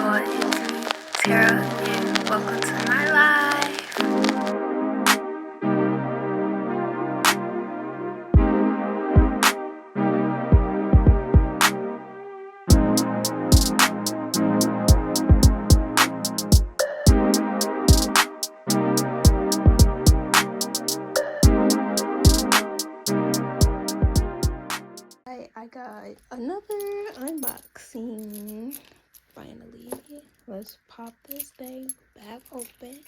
boy, Tara, and welcome to my life. I got another unboxing. Finally, let's pop this thing back open.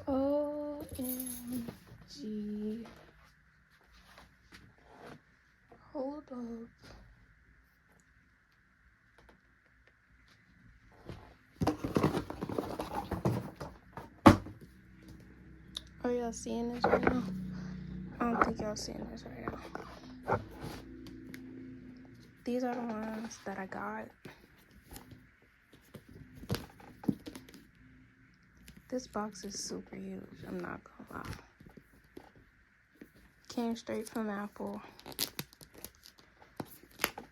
OMG. Hold up. Are y'all seeing this right now? I don't think y'all seeing this right now. These are the ones that I got. This box is super huge, I'm not gonna lie. Came straight from Apple.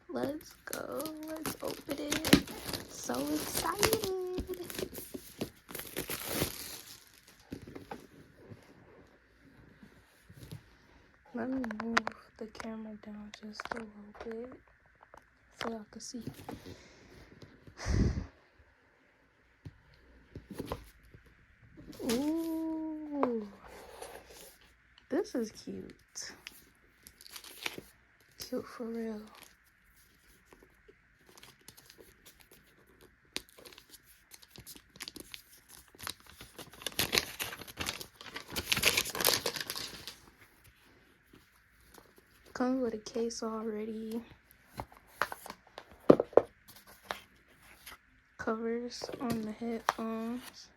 Let's go, let's open it. So excited. Let me move the camera down just a little bit so y'all can see. Ooh, this is cute. Cute for real. Comes with a case already. Covers on the headphones.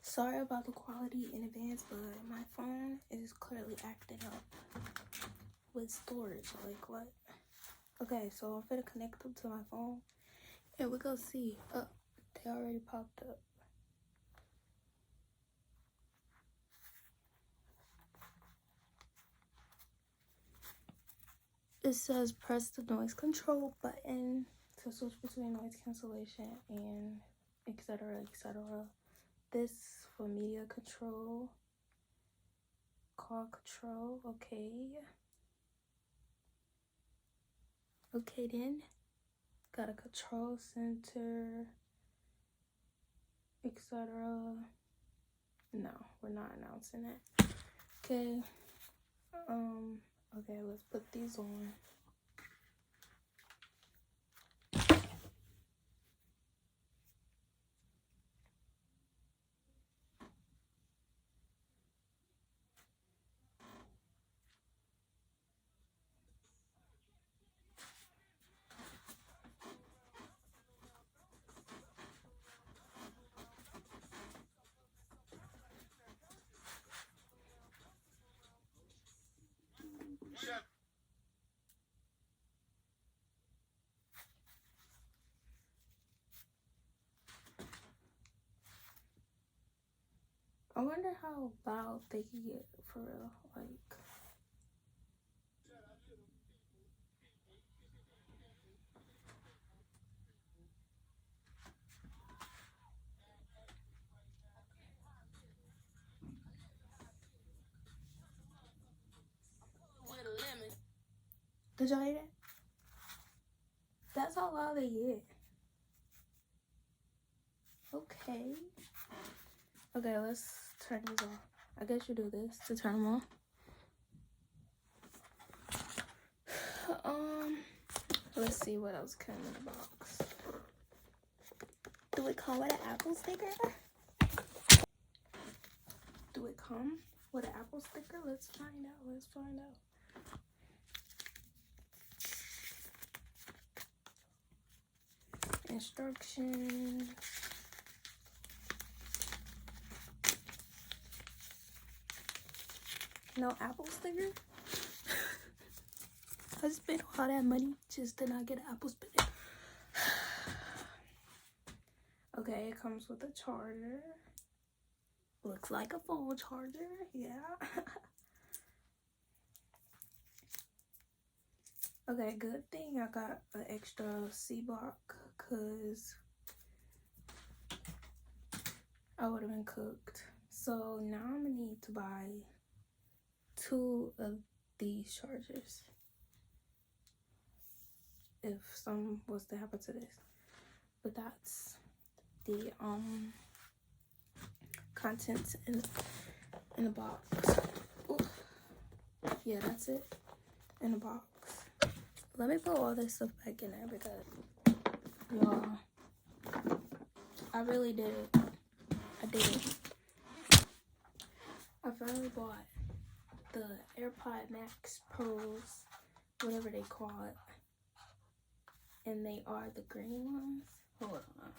Sorry about the quality in advance, but my phone is clearly acting up with storage. Like what? Okay, so I'm gonna connect them to my phone and we're gonna see. Oh, they already popped up. It says press the noise control button to switch between noise cancellation and etc, etc. This for media control, call control. Okay then, got a control center, etc. No, we're not announcing it. Okay, okay, let's put these on. I wonder how loud they can get for real, like. Did y'all hear that? That's how loud they get. Okay. Okay, let's turn these off. I guess you do this to turn them on. Let's see what else came in the box. Do it come with an Apple sticker? Do it come with an Apple sticker? Let's find out. Let's find out. Instructions. No Apple sticker? I spent all that money just to not get an Apple sticker. Okay, it comes with a charger. Looks like a phone charger, yeah. Okay, good thing I got an extra C block, cause I would have been cooked. So now I'm gonna need to buy 2 of these chargers if something was to happen to this. But that's the contents in the box. Ooh. Yeah, that's it in the box. Let me put all this stuff back in there because y'all, I really did it. I did it. I finally bought the AirPods Max Pros, whatever they call it, and they are the green ones. Hold on.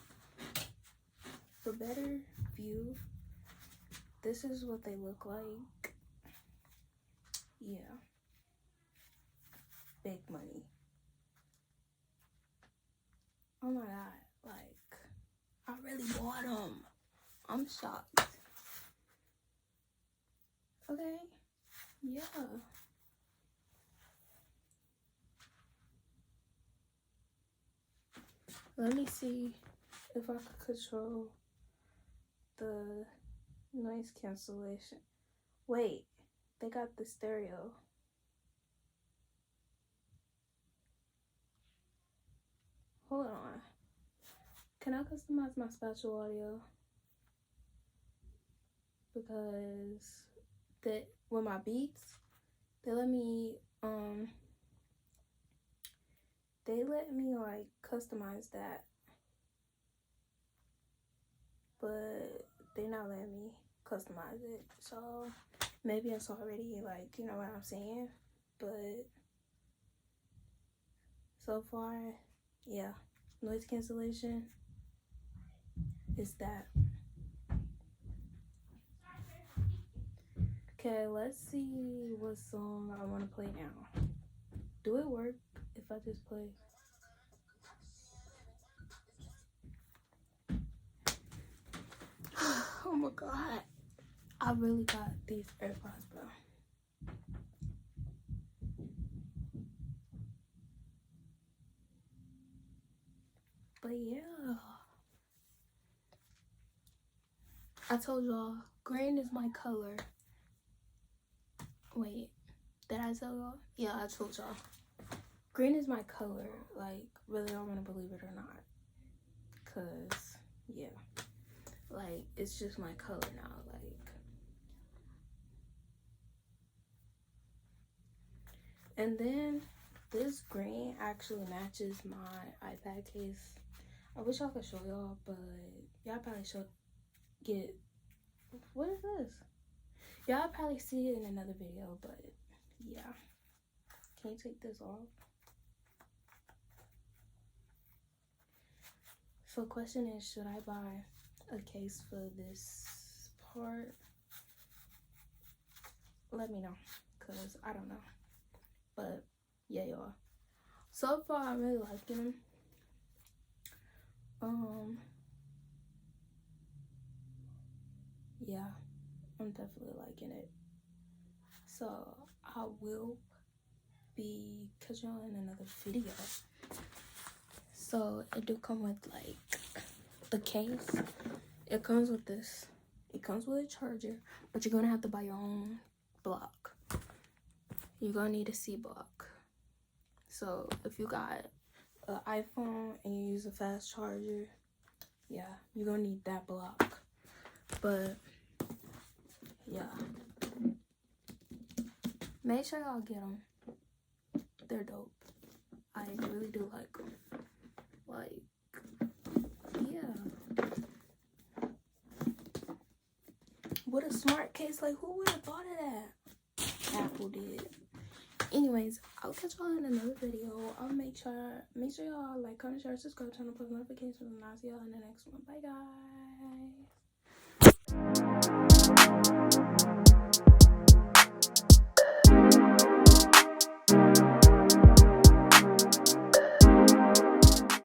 For better view, this is what they look like. Yeah. Big money. Oh my god, like, I really bought them. I'm shocked. Okay, yeah. Let me see if I could control the noise cancellation. Wait, they got the stereo. Hold on. Can I customize my spatial audio? Because with my beats, they let me like customize that, but they're not letting me customize it. So maybe it's already like, you know what I'm saying? But so far, yeah, noise cancellation is that. Okay, let's see what song I want to play now. Do it work if I just play? Oh my god, I really got these AirPods, bro. But yeah, I told y'all green is my color. Wait, did I tell y'all? Yeah, I told y'all green is my color. Like, really, I want to believe it or not, cause yeah, like, it's just my color now. Like, and then this green actually matches my iPad case. I wish I could show y'all, but y'all probably should get. What is this? Y'all probably see it in another video, but yeah. Can you take this off? So question is, should I buy a case for this part? Let me know, because I don't know. But yeah, y'all. So far, I'm really liking them. Yeah, I'm definitely liking it. So I will be catching y'all in another video. So it do come with like the case. It comes with this. It comes with a charger, but you're gonna have to buy your own block. You're gonna need a C block. So if you got an iPhone and you use a fast charger, yeah, you're gonna need that block. But yeah, make sure y'all get them. They're dope. I really do like them. Like, yeah. with a smart case. Like, who would have thought of that? Apple did. Anyways, I'll catch y'all in another video. I'll make sure y'all like, comment, share, subscribe, turn on post notifications, and I'll see y'all in the next one. Bye, guys.